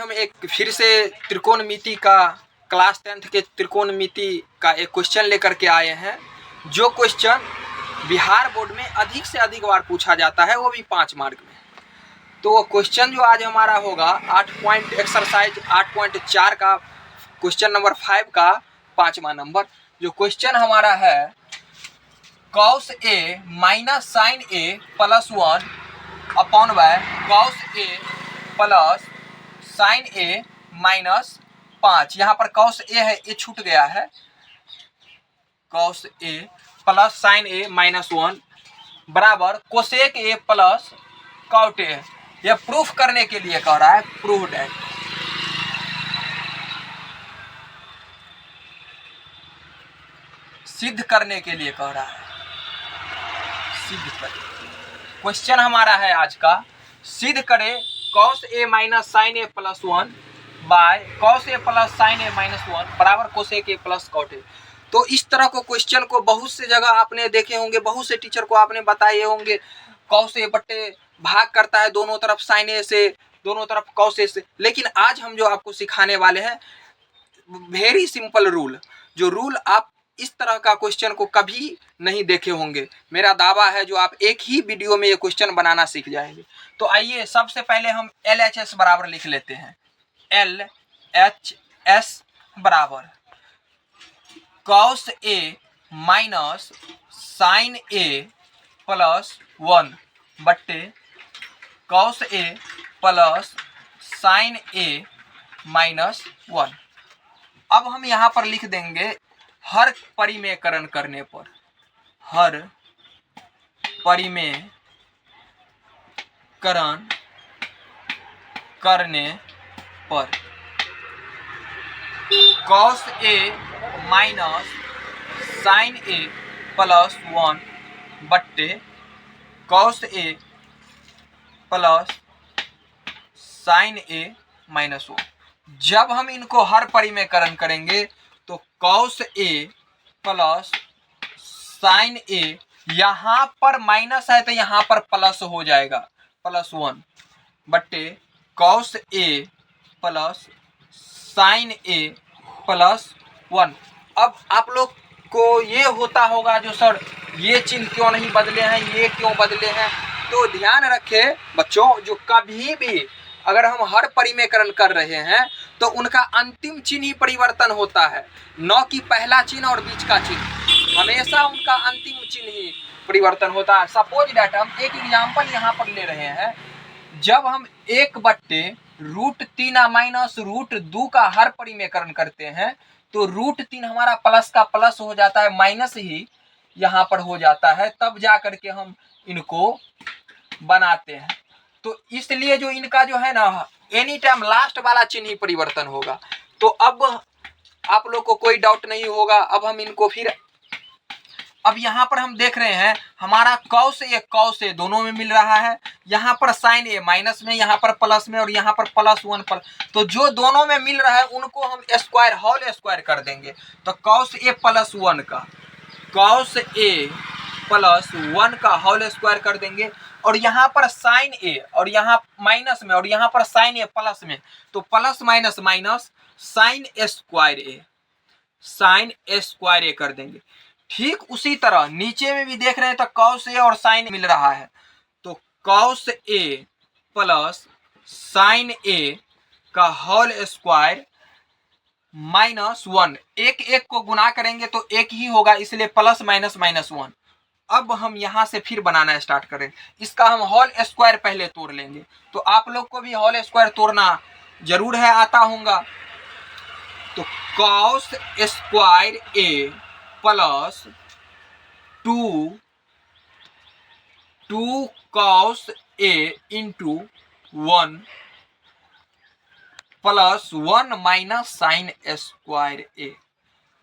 हम एक फिर से त्रिकोणमिति का क्लास 10th के त्रिकोणमिति का एक क्वेश्चन लेकर के आए हैं, जो क्वेश्चन बिहार बोर्ड में अधिक से अधिक बार पूछा जाता है, वो भी 5 मार्क में। तो क्वेश्चन जो आज हमारा होगा 8.4 का क्वेश्चन नंबर 5 का 5वां नंबर। जो क्वेश्चन हमारा है cos A minus sine A plus 1 upon by cos A plus sine A minus 5। यहाँ पर cos A है, ये छूट गया है। cos A plus sine A minus 1 बराबर cosec A plus cot A। यह प्रूफ करने के लिए कह रहा है, प्रूव दैट। सिद्ध करने के लिए कह रहा है, सिद्ध करें। क्वेश्चन हमारा है आज का, सिद्ध करें cos A minus sine A plus 1 by cos A plus sine A minus 1 बराबर cosec A plus cot A। तो इस तरह को क्वेश्चन को बहुत से जगह आपने देखे होंगे, बहुत से टीचर को आपने बताए होंगे। cos A बट्टे भाग करता है दोनों तरफ साइन A से, दोनों तरफ cos A से। लेकिन आज हम जो आपको सिखाने वाले हैं वेरी सिंपल रूल, जो रूल आप इस तरह का क्वेश्चन को कभी नहीं देखे होंगे। मेरा दावा है जो आप एक ही वीडियो में ये क्वेश्चन बनाना सीख जाएंगे। तो आइए सबसे पहले हम LHS बराबर लिख लेते हैं। LHS बराबर cos A minus sine A plus 1 बट्टे cos A plus sine A minus 1। अब हम यहाँ पर लिख देंगे हर परिमेयकरण करने पर, हर परिमेयकरण करने पर cos A minus sine A plus 1 बट्टे cos A plus sine A minus 1। जब हम इनको हर परिमेयकरण करेंगे तो cos A plus sine A, यहाँ पर माइनस है तो यहाँ पर प्लस हो जाएगा, प्लस 1 बट्टे cos A plus sine A plus 1। अब आप लोग को ये होता होगा जो सर ये चिन्ह क्यों नहीं बदले हैं, ये क्यों बदले हैं। तो ध्यान रखें बच्चों, जो कभी भी अगर हम हर परिमेयकरण कर रहे हैं तो उनका अंतिम चिन्ह ही परिवर्तन होता है, न कि पहला चिन्ह और बीच का चिन्ह। हमेशा उनका अंतिम चिन्ह ही परिवर्तन होता है। सपोज डैट हम एक एग्जाम्पल यहाँ पर ले रहे हैं, जब हम 1/√3 माइनस √2 का हर परिमेयकरण करते हैं तो √3 हमारा प्लस का प्लस हो जाता है, माइनस ही यहाँ पर हो जाता है, तब जा करके हम इनको बनाते हैं। तो इसलिए जो इनका जो है ना एनी टाइम लास्ट वाला चिन्ह ही परिवर्तन होगा। तो अब आप लोग को कोई डाउट नहीं होगा। अब हम इनको फिर, अब यहाँ पर हम देख रहे हैं हमारा cos A दोनों में मिल रहा है, यहाँ पर साइन A माइनस में, यहाँ पर प्लस में, और यहाँ पर प्लस 1 प्लस। तो जो दोनों में मिल रहा है उनको हम स्क्वायर, होल स्क्वायर कर देंगे। तो cos A प्लस 1 का, cos A प्लस 1 का होल स्क्वायर कर देंगे। और यहाँ पर साइन A और यहाँ माइनस में, और यहाँ पर साइन A प्लस में, तो plus minus minus sine square A, sign square A कर देंगे। ठीक उसी तरह नीचे में भी देख रहे हैं तो cos A और साइन मिल रहा है, तो cos A plus sine A का होल स्क्वायर माइनस 1। एक को गुना करेंगे तो एक ही होगा, इसलिए प्लस माइनस माइनस 1। अब हम यहाँ से फिर बनाना स्टार्ट करें। इसका हम होल स्क्वायर पहले तोड़ लेंगे। तो आप लोग को भी होल स्क्वायर तोड़ना जरूर है, आता होगा। तो cos square A plus 2 cos A into 1 plus 1 minus sine square A।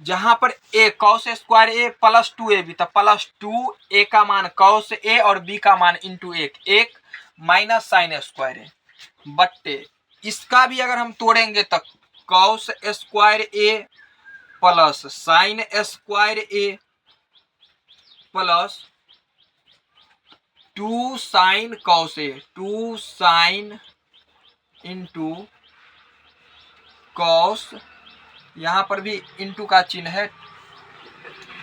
जहां पर A cos square A plus 2AB, तो प्लस 2A का मान cos A और B का मान into 1 minus sine square A बट्टे, इसका भी अगर हम तोड़ेंगे तो cos square A plus sine square A plus 2 sine cos A, 2 sine into cos, यहाँ पर भी इंटू का चिन्ह है,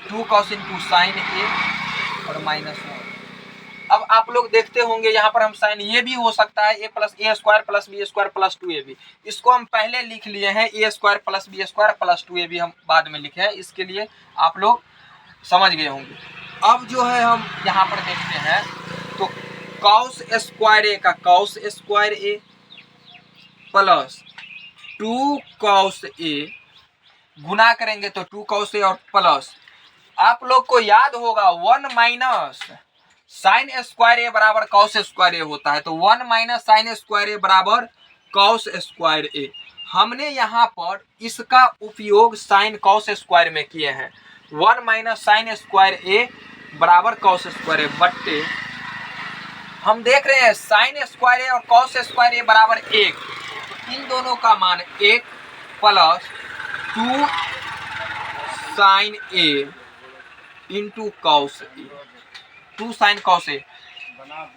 2 cos इंटू साइन ए और -1। अब आप लोग देखते होंगे यहाँ पर हम साइन ये भी हो सकता है a plus A square plus B square plus 2ab, इसको हम पहले लिख लिए हैं a square plus B square plus 2ab हम बाद में लिखे हैं, इसके लिए आप लोग समझ गए होंगे। अब जो है हम यहाँ पर देखते हैं तो cos स्क्वायर ए का cos स्क्वायर ए प्लस 2 cos ए, गुना करेंगे तो 2 cos ए और प्लस, आप लोग को याद होगा 1 माइनस साइन स्क्वायर ए बराबर कॉस स्क्वायर ए होता है, तो 1 माइनस साइन स्क्वायर ए बराबर कॉस स्क्वायर ए। हमने यहाँ पर इसका उपयोग साइन कॉस स्क्वायर में किए हैं। 1 माइनस साइन स्क्वायर ए बराबर कॉस स्क्वायर ए बट्टे, हम देख रहे हैं साइन स्क्वायर ए और कॉस स्क्वायर ए बराबर 1, इन दोनों का मान 1 plus 2 sign A into cos A, 2 sine cos A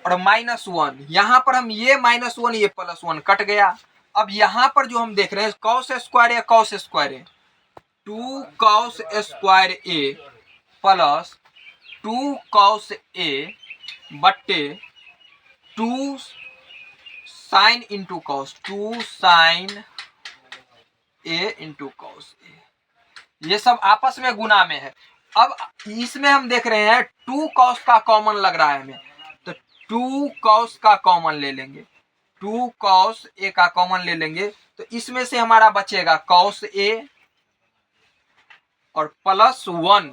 और -1, यहाँ पर हम ये -1 ये +1 कट गया। अब यहाँ पर जो हम देख रहे हैं कॉस स्क्वायर ए कॉस स्क्वायर ए, 2 cos स्क्वायर ए प्लस 2 cos ए बट्टे 2 sine into cos, 2 sign A into cos A, ये सब आपस में गुना में है। अब इसमें हम देख रहे हैं 2 cos का कॉमन लग रहा है हमें, तो 2 cos का कॉमन ले लेंगे, 2 cos ए का कॉमन ले लेंगे, तो इसमें से हमारा बचेगा cos ए और +1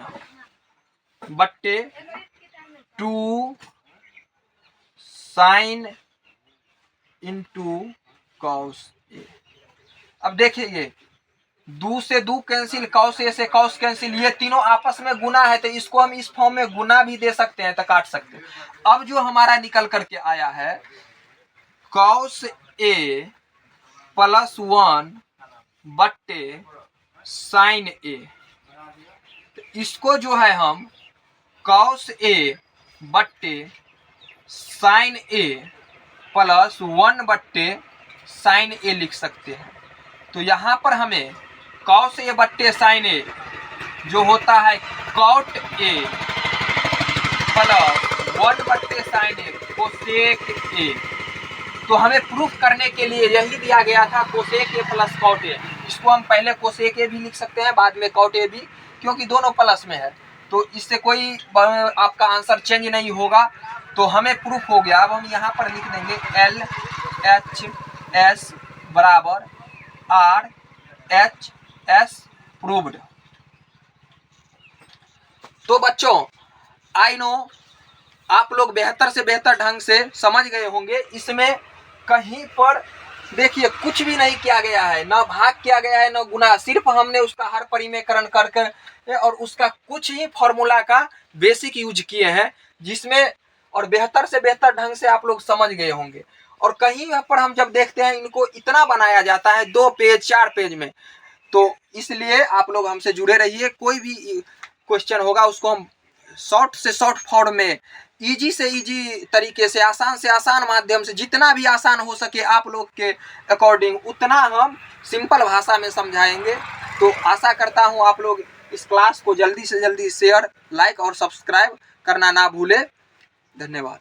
बट्टे 2 साइन इंटू कॉस ए। अब देखिए 2 से 2 कैंसिल, कॉस ए से कॉस कैंसिल, ये तीनों आपस में गुना है, तो इसको हम इस फॉर्म में गुना भी दे सकते हैं, तो काट सकते हैं। अब जो हमारा निकल करके आया है कॉस ए +1 बट्टे साइन ए, तो इसको जो है हम कॉस ए बट्टे साइन ए +1 बट्टे साइन ए लिख सकते हैं। तो यहाँ पर हमें कॉस ए बट्टे साइन ए जो होता है कॉट ए प्लस 1 बट्टे साइन ए कोसेक ए, तो हमें प्रूफ करने के लिए यही दिया गया था cosec A plus cot A, इसको हम पहले कोसेक ए भी लिख सकते हैं बाद में कॉट ए भी, क्योंकि दोनों प्लस में है, तो इससे कोई आपका आंसर चेंज नहीं होगा, तो हमें प्रूफ हो गया। अब हम यहाँ पर लिख देंगे LHS बराबर RHS प्रूव्ड। तो बच्चों आई नो आप लोग बेहतर से बेहतर ढंग से समझ गए होंगे, इसमें कहीं पर देखिए कुछ भी नहीं किया गया है, ना भाग किया गया है ना गुना, सिर्फ हमने उसका हर परिमेयकरण करके और उसका कुछ ही फॉर्मूला का बेसिक यूज किए हैं, जिसमें और बेहतर से बेहतर ढंग से आप लोग समझ गए होंगे। और कहीं पर हम जब देखते हैं इनको इतना बनाया जाता है 2 पेज 4 पेज में, तो इसलिए आप लोग हमसे जुड़े रहिए, कोई भी क्वेश्चन होगा उसको हम शॉर्ट से शॉर्ट फॉर्म में इजी से इजी तरीके से आसान माध्यम से जितना भी आसान हो सके आप लोग के अकॉर्डिंग उतना हम सिंपल भाषा में समझाएंगे। तो आशा करता हूँ आप लोग इस क्लास को जल्दी से जल्दी शेयर, लाइक और सब्सक्राइब करना ना भूले। धन्यवाद।